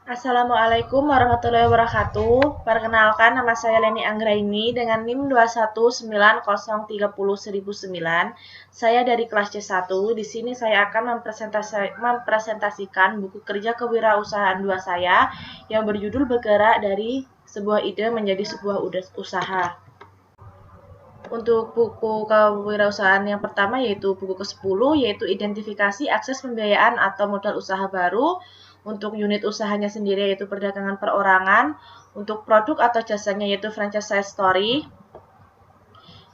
Assalamualaikum warahmatullahi wabarakatuh. Perkenalkan, nama saya Leni Anggraini dengan NIM 21903001009. Saya dari kelas C1. Di sini saya akan mempresentasikan buku kerja kewirausahaan 2 saya yang berjudul Bergerak dari sebuah ide menjadi sebuah usaha. Untuk buku kewirausahaan yang pertama yaitu buku ke-10, yaitu identifikasi akses pembiayaan atau modal usaha baru. Untuk unit usahanya sendiri yaitu perdagangan perorangan. Untuk produk atau jasanya yaitu franchise story.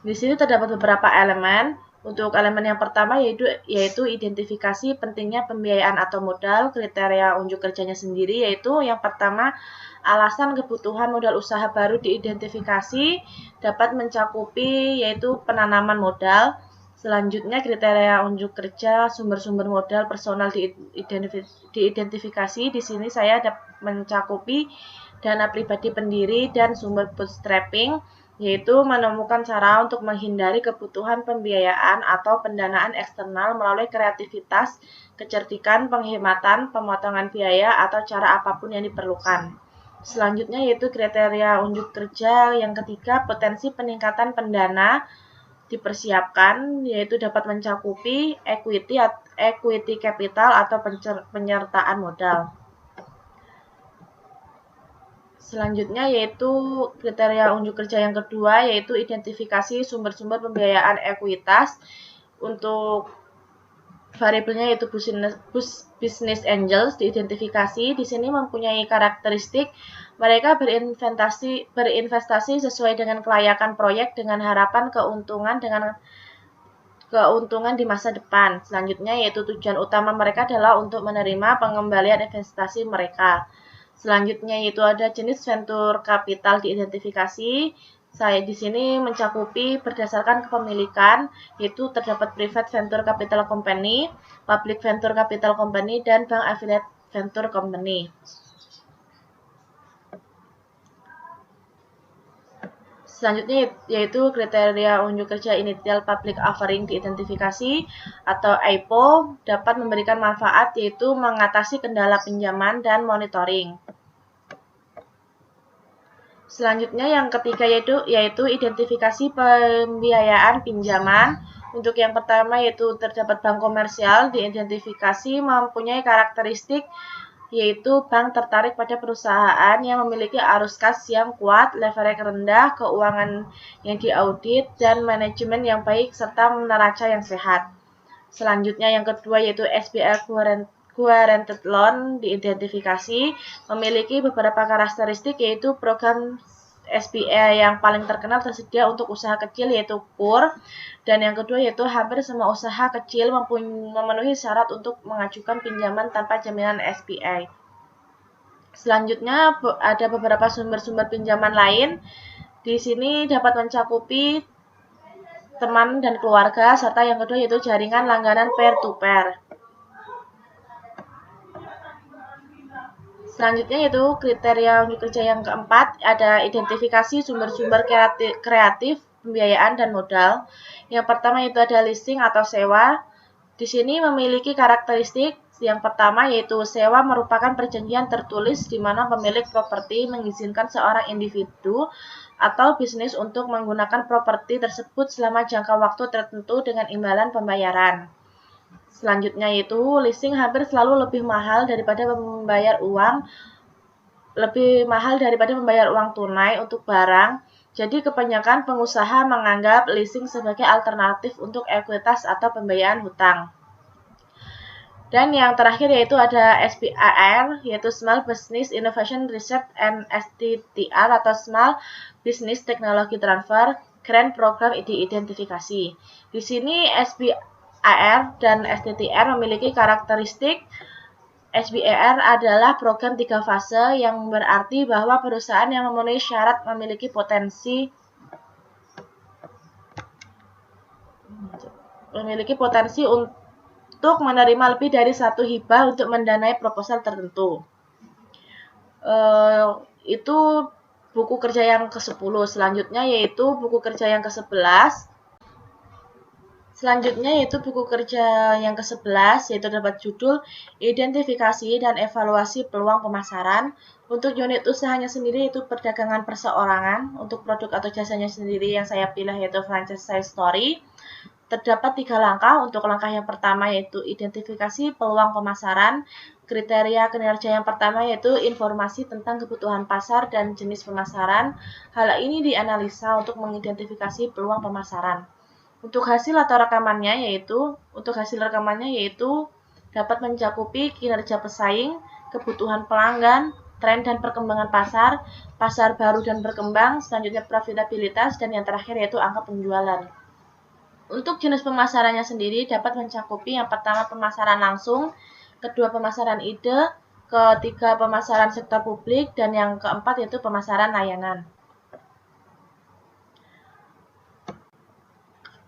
Di sini terdapat beberapa elemen. Untuk elemen yang pertama yaitu identifikasi pentingnya pembiayaan atau modal, kriteria unjuk kerjanya sendiri yaitu yang pertama alasan kebutuhan modal usaha baru diidentifikasi dapat mencakupi yaitu penanaman modal. Selanjutnya kriteria unjuk kerja, sumber-sumber modal personal diidentifikasi. Di sini saya mencakupi dana pribadi pendiri dan sumber bootstrapping, yaitu menemukan cara untuk menghindari kebutuhan pembiayaan atau pendanaan eksternal melalui kreativitas, kecerdikan, penghematan, pemotongan biaya, atau cara apapun yang diperlukan. Selanjutnya yaitu kriteria unjuk kerja yang ketiga, potensi peningkatan pendana dipersiapkan, yaitu dapat mencakupi equity capital atau penyertaan modal. Selanjutnya yaitu kriteria unjuk kerja yang kedua, yaitu identifikasi sumber-sumber pembiayaan ekuitas. Untuk variabelnya yaitu business angels diidentifikasi. Di sini mempunyai karakteristik mereka berinvestasi sesuai dengan kelayakan proyek dengan harapan keuntungan di masa depan. Selanjutnya yaitu tujuan utama mereka adalah untuk menerima pengembalian investasi mereka. Selanjutnya yaitu ada jenis venture capital diidentifikasi. Saya di sini mencakupi berdasarkan kepemilikan, yaitu terdapat private venture capital company, public venture capital company, dan bank affiliate venture company. Selanjutnya yaitu kriteria unjuk kerja initial public offering diidentifikasi atau IPO dapat memberikan manfaat yaitu mengatasi kendala pinjaman dan monitoring. Selanjutnya yang ketiga yaitu identifikasi pembiayaan pinjaman. Untuk yang pertama yaitu terdapat bank komersial diidentifikasi mempunyai karakteristik yaitu bank tertarik pada perusahaan yang memiliki arus kas yang kuat, leverage rendah, keuangan yang diaudit, dan manajemen yang baik serta neraca yang sehat. Selanjutnya yang kedua yaitu SBL Guaranteed Loan diidentifikasi memiliki beberapa karakteristik yaitu program SBL yang paling terkenal tersedia untuk usaha kecil yaitu KUR, dan yang kedua yaitu hampir semua usaha kecil memenuhi syarat untuk mengajukan pinjaman tanpa jaminan SBA. Selanjutnya ada beberapa sumber-sumber pinjaman lain. Di sini dapat mencakupi teman dan keluarga, serta yang kedua yaitu jaringan langganan peer-to-peer. Selanjutnya yaitu kriteria unjuk kerja yang keempat, ada identifikasi sumber-sumber kreatif, pembiayaan, dan modal. Yang pertama itu ada leasing atau sewa. Di sini memiliki karakteristik yang pertama yaitu sewa merupakan perjanjian tertulis di mana pemilik properti mengizinkan seorang individu atau bisnis untuk menggunakan properti tersebut selama jangka waktu tertentu dengan imbalan pembayaran. Selanjutnya yaitu leasing hampir selalu lebih mahal daripada membayar uang tunai untuk barang. Jadi kebanyakan pengusaha menganggap leasing sebagai alternatif untuk ekuitas atau pembiayaan hutang. Dan yang terakhir yaitu ada SBIR, yaitu Small Business Innovation Research and STTR atau Small Business Technology Transfer Grant Program diidentifikasi. Di sini SBIR dan STTR memiliki karakteristik. SBIR adalah program 3 fase yang berarti bahwa perusahaan yang memenuhi syarat memiliki potensi untuk menerima lebih dari satu hibah untuk mendanai proposal tertentu. Itu buku kerja yang ke-10. Selanjutnya yaitu buku kerja yang ke-11. Selanjutnya yaitu buku kerja yang ke-11, yaitu dapat judul Identifikasi dan Evaluasi Peluang Pemasaran. Untuk unit usahanya sendiri yaitu perdagangan perseorangan. Untuk produk atau jasanya sendiri yang saya pilih yaitu franchise story. Terdapat 3 langkah. Untuk langkah yang pertama yaitu identifikasi peluang pemasaran. Kriteria kinerja yang pertama yaitu informasi tentang kebutuhan pasar dan jenis pemasaran. Hal ini dianalisa untuk mengidentifikasi peluang pemasaran. Untuk hasil rekamannya yaitu dapat mencakupi kinerja pesaing, kebutuhan pelanggan, tren dan perkembangan pasar, pasar baru dan berkembang, selanjutnya profitabilitas, dan yang terakhir yaitu angka penjualan. Untuk jenis pemasarannya sendiri dapat mencakupi yang pertama pemasaran langsung, kedua pemasaran ide, ketiga pemasaran sektor publik, dan yang keempat yaitu pemasaran layanan.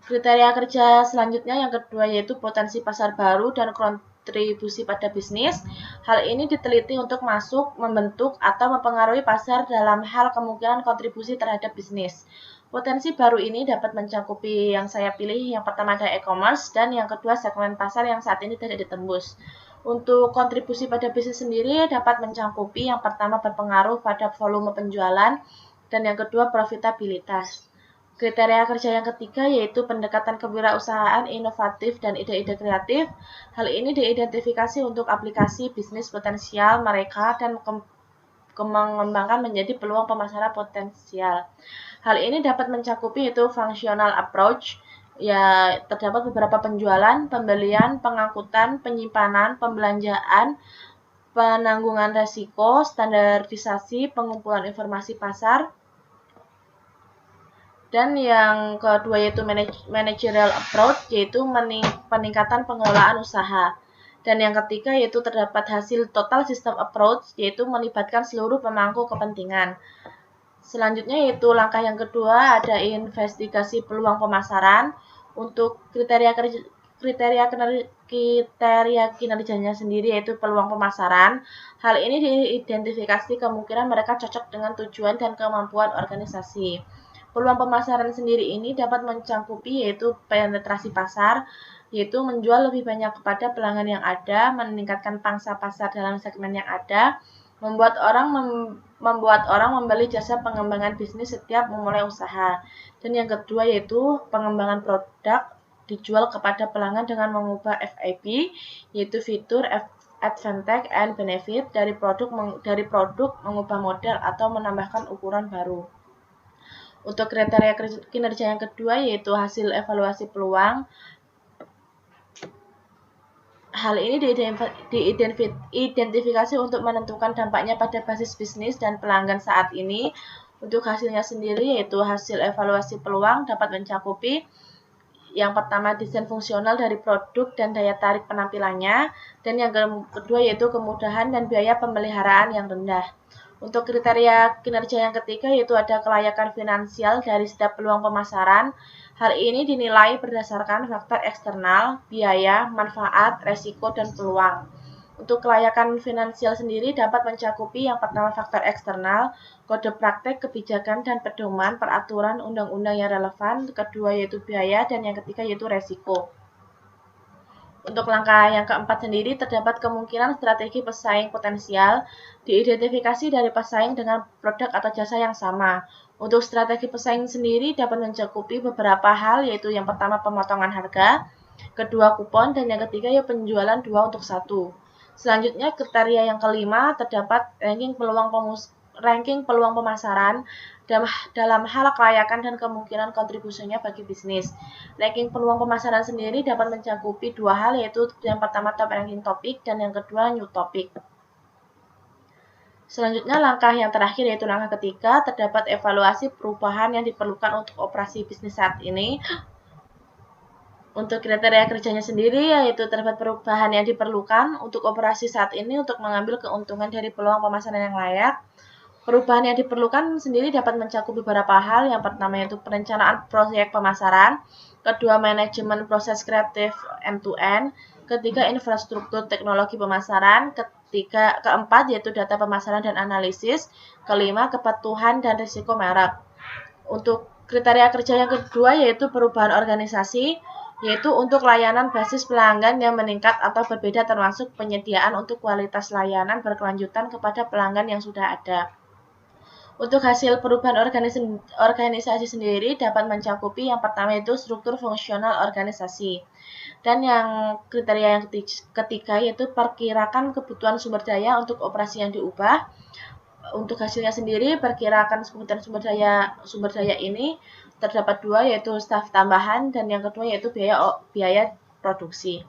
Kriteria kerja selanjutnya yang kedua yaitu potensi pasar baru dan kontribusi pada bisnis. Hal ini diteliti untuk masuk, membentuk, atau mempengaruhi pasar dalam hal kemungkinan kontribusi terhadap bisnis. Potensi baru ini dapat mencakupi yang saya pilih, yang pertama ada e-commerce, dan yang kedua segmen pasar yang saat ini tidak ditembus. Untuk kontribusi pada bisnis sendiri dapat mencakupi yang pertama berpengaruh pada volume penjualan, dan yang kedua profitabilitas. Kriteria kerja yang ketiga yaitu pendekatan kewirausahaan inovatif dan ide-ide kreatif. Hal ini diidentifikasi untuk aplikasi bisnis potensial mereka dan mengembangkan menjadi peluang pemasaran potensial. Hal ini dapat mencakupi yaitu functional approach, ya terdapat beberapa penjualan, pembelian, pengangkutan, penyimpanan, pembelanjaan, penanggungan risiko, standarisasi, pengumpulan informasi pasar. Dan yang kedua yaitu managerial approach, yaitu peningkatan pengelolaan usaha. Dan yang ketiga yaitu terdapat hasil total system approach, yaitu melibatkan seluruh pemangku kepentingan. Selanjutnya yaitu langkah yang kedua ada investigasi peluang pemasaran. Untuk kriteria kinerjanya sendiri yaitu peluang pemasaran. Hal ini diidentifikasi kemungkinan mereka cocok dengan tujuan dan kemampuan organisasi. Peluang pemasaran sendiri ini dapat mencakupi yaitu penetrasi pasar, yaitu menjual lebih banyak kepada pelanggan yang ada, meningkatkan pangsa pasar dalam segmen yang ada, membuat orang membeli jasa pengembangan bisnis setiap memulai usaha. Dan yang kedua yaitu pengembangan produk dijual kepada pelanggan dengan mengubah FAB, yaitu fitur, advantage, and benefit dari produk mengubah model atau menambahkan ukuran baru. Untuk kriteria kinerja yang kedua yaitu hasil evaluasi peluang. Hal ini diidentifikasi untuk menentukan dampaknya pada basis bisnis dan pelanggan saat ini. Untuk hasilnya sendiri yaitu hasil evaluasi peluang dapat mencakupi yang pertama desain fungsional dari produk dan daya tarik penampilannya, dan yang kedua yaitu kemudahan dan biaya pemeliharaan yang rendah. Untuk kriteria kinerja yang ketiga yaitu ada kelayakan finansial dari setiap peluang pemasaran. Hal ini dinilai berdasarkan faktor eksternal, biaya, manfaat, resiko, dan peluang. Untuk kelayakan finansial sendiri dapat mencakupi yang pertama faktor eksternal, kode praktek, kebijakan, dan pedoman, peraturan, undang-undang yang relevan, kedua yaitu biaya, dan yang ketiga yaitu resiko. Untuk langkah yang keempat sendiri terdapat kemungkinan strategi pesaing potensial diidentifikasi dari pesaing dengan produk atau jasa yang sama. Untuk strategi pesaing sendiri dapat mencakupi beberapa hal yaitu yang pertama pemotongan harga, kedua kupon, dan yang ketiga yaitu penjualan 2 untuk 1. Selanjutnya kriteria yang kelima terdapat ranking peluang pemasaran dalam hal kelayakan dan kemungkinan kontribusinya bagi bisnis. Ranking peluang pemasaran sendiri dapat mencakupi dua hal yaitu yang pertama top ranking topik dan yang kedua new topic. Selanjutnya langkah yang terakhir yaitu langkah ketiga terdapat evaluasi perubahan yang diperlukan untuk operasi bisnis saat ini. Untuk kriteria kerjanya sendiri yaitu terdapat perubahan yang diperlukan untuk operasi saat ini untuk mengambil keuntungan dari peluang pemasaran yang layak. Perubahan yang diperlukan sendiri dapat mencakup beberapa hal. Yang pertama yaitu perencanaan proyek pemasaran, kedua manajemen proses kreatif end-to-end, ketiga infrastruktur teknologi pemasaran, keempat yaitu data pemasaran dan analisis, kelima kepatuhan dan risiko merek. Untuk kriteria kerja yang kedua yaitu perubahan organisasi. yaitu untuk layanan basis pelanggan yang meningkat atau berbeda termasuk penyediaan untuk kualitas layanan berkelanjutan kepada pelanggan yang sudah ada. Untuk hasil perubahan organisasi sendiri dapat mencakupi yang pertama itu struktur fungsional organisasi. Dan yang kriteria yang ketiga yaitu perkirakan kebutuhan sumber daya untuk operasi yang diubah. Untuk hasilnya sendiri, perkirakan kebutuhan sumber daya ini terdapat dua, yaitu staf tambahan, dan yang kedua yaitu biaya produksi.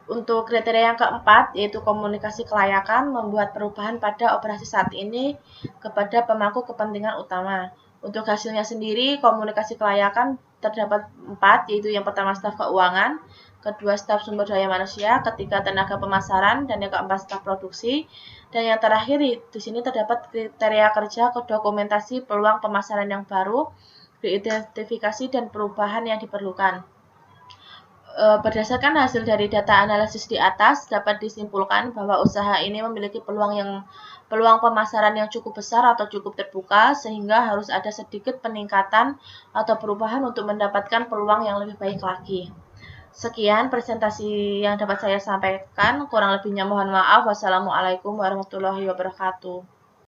Untuk kriteria yang keempat, yaitu komunikasi kelayakan, membuat perubahan pada operasi saat ini kepada pemangku kepentingan utama. Untuk hasilnya sendiri, komunikasi kelayakan terdapat 4, yaitu yang pertama staf keuangan, kedua staf sumber daya manusia, ketiga tenaga pemasaran, dan yang keempat staf produksi. Dan yang terakhir di sini terdapat kriteria kerja dokumentasi peluang pemasaran yang baru, diidentifikasi dan perubahan yang diperlukan. Berdasarkan hasil dari data analisis di atas, dapat disimpulkan bahwa usaha ini memiliki peluang pemasaran yang cukup besar atau cukup terbuka, sehingga harus ada sedikit peningkatan atau perubahan untuk mendapatkan peluang yang lebih baik lagi. Sekian presentasi yang dapat saya sampaikan, kurang lebihnya mohon maaf. Wassalamualaikum warahmatullahi wabarakatuh.